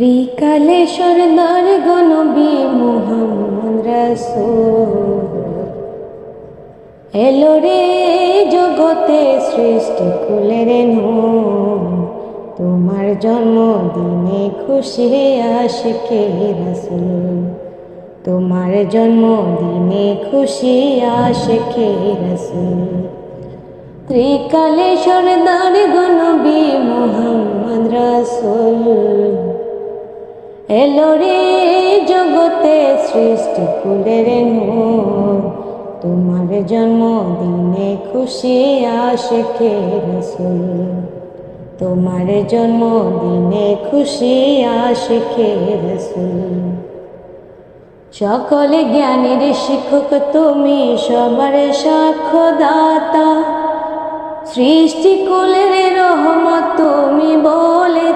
ত্রিকালে সরদার গনবী মুহাম্মদ রাসূল এলো রে জগতে সৃষ্টি কুলের নূর। তোমার জন্মদিনে খুশি আশিকে রাসূল, তোমার জন্মদিনে খুশি আশিকে রাসূল। ত্রিকালে সরদার গনবী মুহাম্মদ রাসূল এলো রে জগতে সৃষ্টি কুলের নূর। তোমার জন্মদিনে খুশি আশিকে রাসূল, তোমার জন্মদিনে খুশি আশিকে রাসূল। সকল জ্ঞানের শিক্ষক তুমি, সবার সাক্ষ্যদাতা, সৃষ্টি কুলের রহমত তুমি বলে